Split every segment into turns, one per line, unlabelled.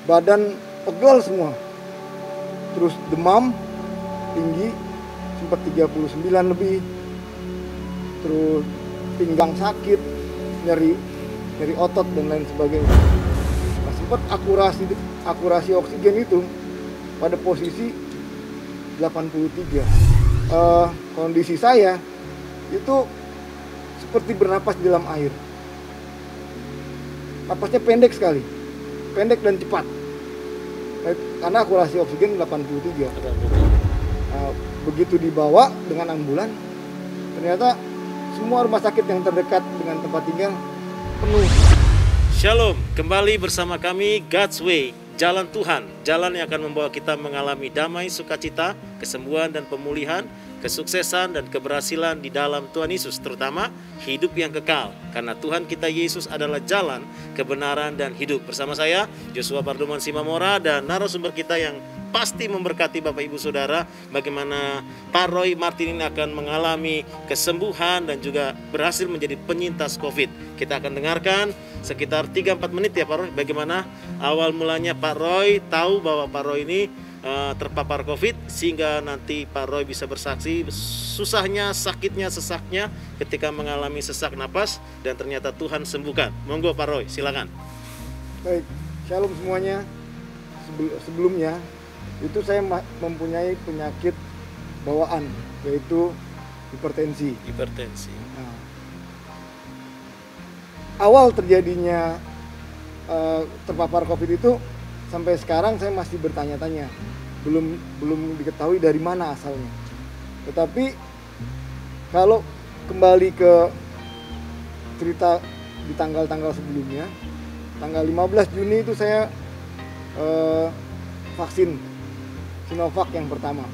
badan pegal semua, terus demam tinggi, sempat 39 lebih, terus pinggang sakit, nyeri otot dan lain sebagainya. Nah, sempat akurasi oksigen itu pada posisi 83. Kondisi saya itu seperti bernapas di dalam air. Napasnya pendek sekali, pendek dan cepat. Karena akurasi oksigen 83. Nah, begitu dibawa dengan ambulan, ternyata semua rumah sakit yang terdekat dengan tempat tinggal penuh.
Shalom, kembali bersama kami God's Way, jalan Tuhan, jalan yang akan membawa kita mengalami damai, sukacita, kesembuhan dan pemulihan, kesuksesan dan keberhasilan di dalam Tuhan Yesus, terutama hidup yang kekal. Karena Tuhan kita Yesus adalah jalan, kebenaran dan hidup. Bersama saya Joshua Pardoman Simamora dan narasumber kita yang pasti memberkati Bapak Ibu Saudara, bagaimana Pak Roy Martin ini akan mengalami kesembuhan dan juga berhasil menjadi penyintas COVID. Kita akan dengarkan sekitar 3-4 menit ya Pak Roy, bagaimana awal mulanya Pak Roy tahu bahwa Pak Roy ini terpapar COVID, sehingga nanti Pak Roy bisa bersaksi susahnya, sakitnya, sesaknya ketika mengalami sesak napas dan ternyata Tuhan sembuhkan. Monggo Pak Roy, silakan.
Baik, shalom semuanya. Sebelumnya itu saya mempunyai penyakit bawaan, yaitu hipertensi. Nah, awal terjadinya terpapar COVID itu sampai sekarang saya masih bertanya-tanya, belum diketahui dari mana asalnya. Tetapi kalau kembali ke cerita di tanggal-tanggal sebelumnya, tanggal 15 Juni itu saya vaksin Sinovac yang pertama.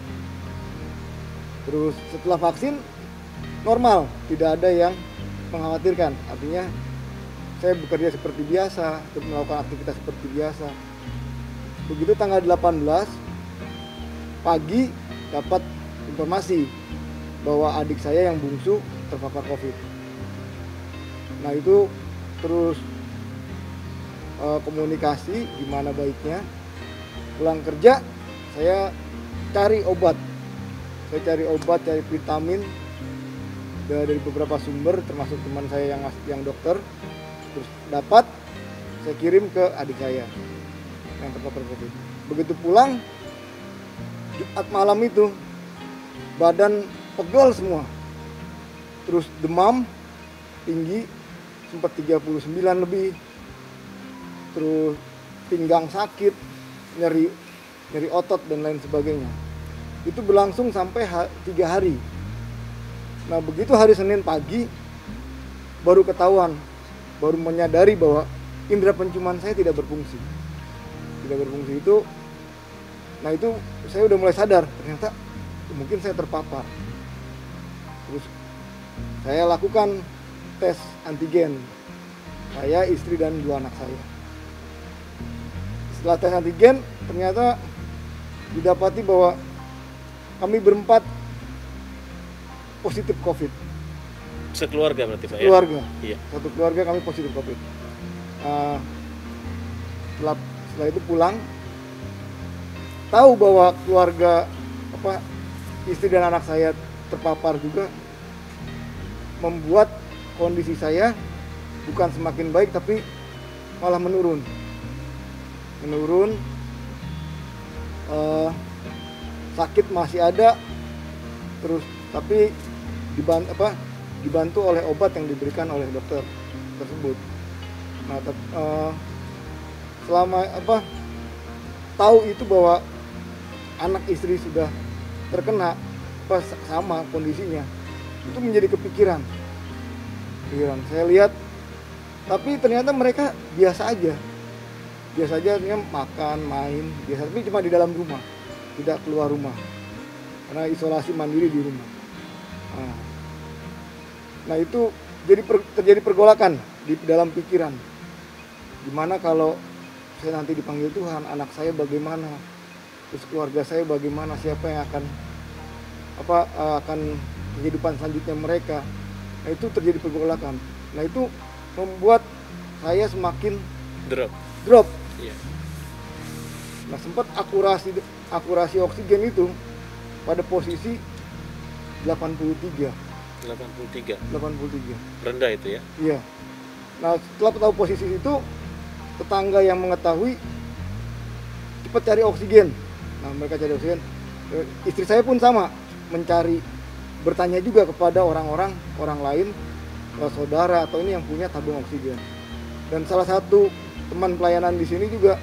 Terus setelah vaksin normal, tidak ada yang mengkhawatirkan. Artinya saya bekerja seperti biasa, melakukan aktivitas seperti biasa. Begitu tanggal 18 pagi dapat informasi bahwa adik saya yang bungsu terpapar COVID. Nah itu terus komunikasi gimana baiknya. Pulang kerja saya cari obat, cari vitamin dari beberapa sumber, termasuk teman saya yang dokter. Terus dapat, saya kirim ke adik saya yang terpapar COVID. Begitu pulang Jumat malam itu badan pegal semua, terus demam tinggi, sempat 39 lebih, terus pinggang sakit, nyeri otot dan lain sebagainya. Itu berlangsung sampai 3 hari. Nah begitu hari Senin pagi baru ketahuan, baru menyadari bahwa indera penciuman saya tidak berfungsi itu. Nah itu saya udah mulai sadar, ternyata mungkin saya terpapar. Terus saya lakukan tes antigen, saya, istri dan 2 anak saya. Setelah tes antigen ternyata didapati bahwa kami berempat positif COVID.
Sekeluarga berarti Pak?
Keluarga.
Iya.
Satu keluarga kami positif COVID. Setelah itu pulang, tahu bahwa keluarga istri dan anak saya terpapar juga, membuat kondisi saya bukan semakin baik tapi malah menurun. Sakit masih ada, terus tapi dibantu oleh obat yang diberikan oleh dokter tersebut. Nah, selama tahu itu bahwa anak istri sudah terkena sama kondisinya, itu menjadi kepikiran. Saya lihat, tapi ternyata mereka biasa aja, artinya makan, main, biasa, tapi cuma di dalam rumah, tidak keluar rumah, karena isolasi mandiri di rumah. Nah itu terjadi pergolakan di dalam pikiran. Gimana kalau saya nanti dipanggil Tuhan, anak saya bagaimana, terus keluarga saya bagaimana, siapa yang akan kehidupan selanjutnya mereka. Nah itu terjadi pergolakan. Nah itu membuat saya semakin drop.
Iya.
Nah, sempat akurasi oksigen itu pada posisi 83.
83.
83.
Rendah itu ya.
Iya. Nah, setelah tahu posisi itu, tetangga yang mengetahui cepat cari oksigen. Nah, mereka cari oksigen. Istri saya pun sama, mencari, bertanya juga kepada orang lain, saudara atau ini yang punya tabung oksigen. Dan salah satu teman pelayanan di sini juga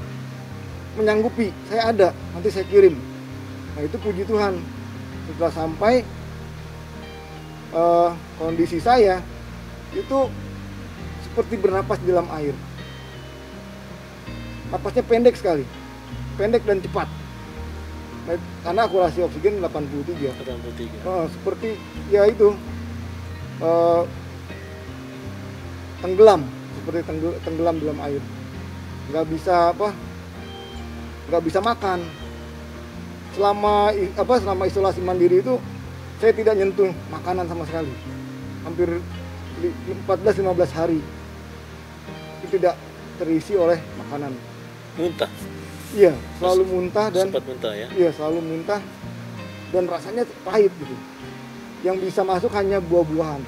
menyanggupi, saya ada, nanti saya kirim. Nah, itu puji Tuhan. Setelah sampai, kondisi saya itu seperti bernapas di dalam air. Napasnya pendek sekali, pendek dan cepat. Nah, karena akurasi oksigen 83. Seperti ya itu, tenggelam, seperti tenggelam dalam air. Nggak bisa makan. Selama isolasi mandiri itu saya tidak nyentuh makanan sama sekali. Hampir 14-15 hari itu tidak terisi oleh makanan.
Muntah.
Iya, selalu muntah dan
sempat muntah ya.
Iya, selalu muntah dan rasanya pahit gitu. Yang bisa masuk hanya buah-buahan.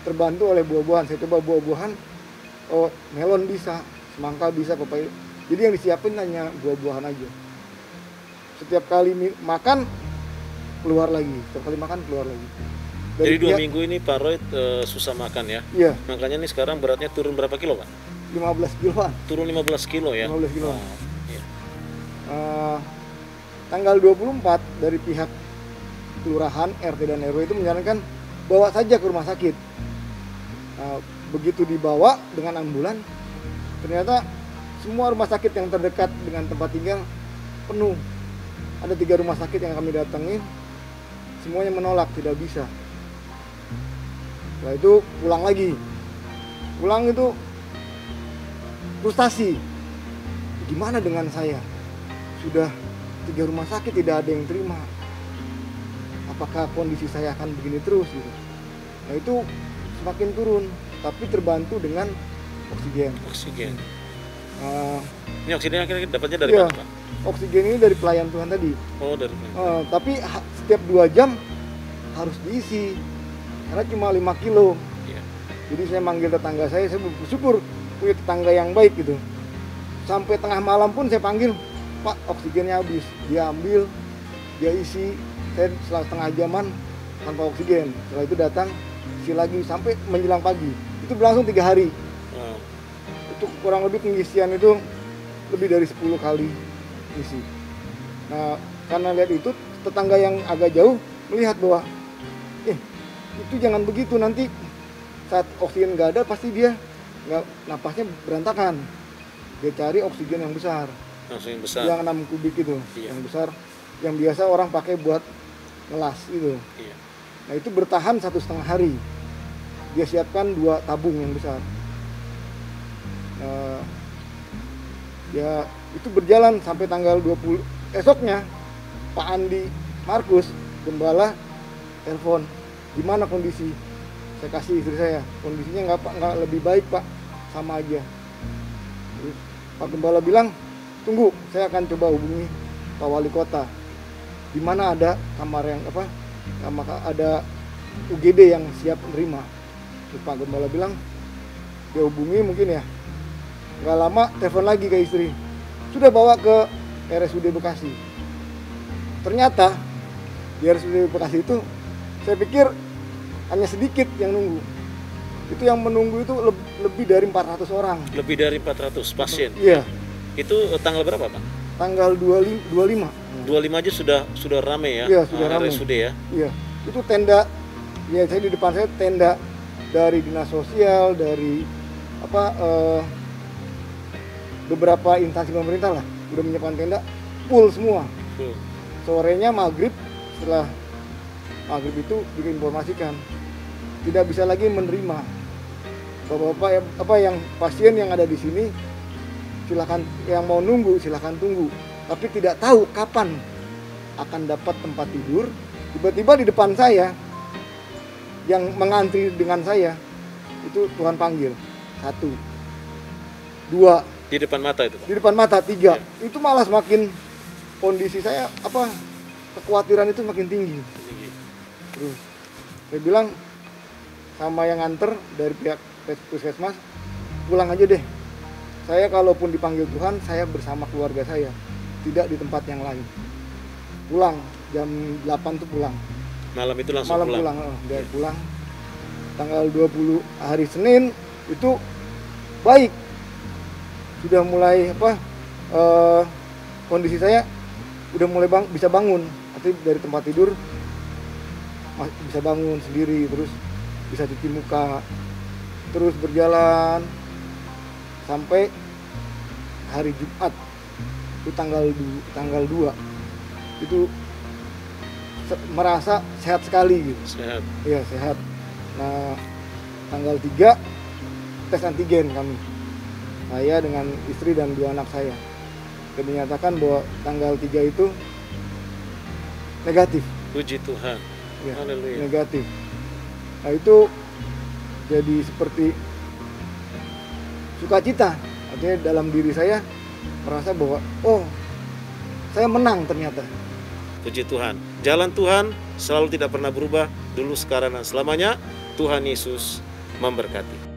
Terbantu oleh buah-buahan. Saya coba buah-buahan. Oh, melon bisa, semangka bisa, pepaya. Jadi yang disiapin hanya buah-buahan aja. Setiap kali makan keluar lagi. Setiap kali makan keluar lagi.
Jadi 2 minggu ini Pak Roy susah makan ya?
Iya.
Makanya nih sekarang beratnya turun berapa kilo Pak?
15 kiloan.
Turun 15 kilo ya?
15 kiloan.
Iya.
Tanggal 24 dari pihak kelurahan, RT dan RW itu menyarankan bawa saja ke rumah sakit. Begitu dibawa dengan ambulan, ternyata semua rumah sakit yang terdekat dengan tempat tinggal penuh. Ada 3 rumah sakit yang kami datangi, semuanya menolak, tidak bisa. Setelah itu pulang lagi. Pulang itu frustasi. Gimana dengan saya? Sudah 3 rumah sakit tidak ada yang terima. Apakah kondisi saya akan begini terus gitu? Nah, itu semakin turun, tapi terbantu dengan oksigen.
Oksigen. Ini oksigen akhirnya dapatnya dari mana Pak?
Oksigen ini dari pelayan Tuhan tadi.
Oh, dari pelayan.
Tapi setiap 2 jam harus diisi. Karena cuma 5 kilo.
Iya.
Jadi saya manggil tetangga saya bersyukur punya tetangga yang baik gitu. Sampai tengah malam pun saya panggil, Pak, oksigennya habis. Dia ambil, dia isi. Saya setelah setengah jaman tanpa oksigen. Setelah itu datang, isi lagi sampai menjelang pagi. Itu berlangsung 3 hari. Itu kurang lebih pengisian itu lebih dari 10 kali isi. Nah, karena lihat itu, tetangga yang agak jauh melihat bahwa itu jangan begitu, nanti saat oksigen nggak ada pasti dia napasnya berantakan. Dia cari oksigen yang besar.
Langsung yang besar.
Yang 6 kubik itu,
iya.
yang besar, yang biasa orang pakai buat ngelas itu.
Iya.
Nah, itu bertahan 1,5 hari. Dia siapkan 2 tabung yang besar. Ya itu berjalan sampai tanggal 20. Esoknya Pak Andi Markus, gembala, telepon, gimana kondisi? Saya kasih istri saya, kondisinya nggak lebih baik Pak, sama aja. Terus Pak Gembala bilang, tunggu, saya akan coba hubungi Pak Wali Kota. Di mana ada kamar yang ada UGD yang siap menerima. Terus Pak Gembala bilang, dia hubungi mungkin ya. Nggak lama telepon lagi ke istri, sudah bawa ke RSUD Bekasi. Ternyata di RSUD Bekasi itu saya pikir hanya sedikit yang nunggu. Itu yang menunggu itu lebih dari 400 orang.
Lebih dari 400 pasien?
Iya.
Itu tanggal berapa Pak?
Tanggal 25.
25 aja sudah rame ya?
Iya, sudah rame.
RSUD ya?
Iya. Itu tenda, ya saya di depan saya tenda dari dinas sosial, dari beberapa instansi pemerintah lah udah menyiapkan tenda, full semua. Sorenya maghrib, setelah maghrib itu diinformasikan tidak bisa lagi menerima bapak-bapak yang pasien yang ada di sini, silakan, yang mau nunggu silakan tunggu, tapi tidak tahu kapan akan dapat tempat tidur. Tiba-tiba di depan saya yang mengantri dengan saya itu Tuhan panggil, 1, 2,
Di depan mata itu, Pak?
Di depan mata 3. Itu malah semakin kondisi saya kekhawatiran itu makin tinggi. Terus saya bilang sama yang nganter dari pihak puskesmas, pulang aja deh. Saya kalaupun dipanggil Tuhan, saya bersama keluarga saya, tidak di tempat yang lain. Pulang jam 8 tuh pulang.
Malam itu langsung pulang.
Dia pulang. Tanggal 20 hari Senin itu baik. Sudah mulai kondisi saya udah mulai bisa bangun. Artinya dari tempat tidur bisa bangun sendiri, terus bisa cuci muka, terus berjalan sampai hari Jumat itu tanggal 2 itu merasa sehat sekali gitu.
Sehat.
Iya, sehat. Nah, tanggal 3 tes antigen kami. Saya dengan istri dan 2 anak saya. Dan dinyatakan bahwa tanggal 3 itu negatif.
Puji Tuhan.
Ya,
Haleluya.
negatif. Nah, itu jadi seperti sukacita. Artinya dalam diri saya merasa bahwa saya menang ternyata.
Puji Tuhan. Jalan Tuhan selalu tidak pernah berubah, dulu, sekarang, dan selamanya. Tuhan Yesus memberkati.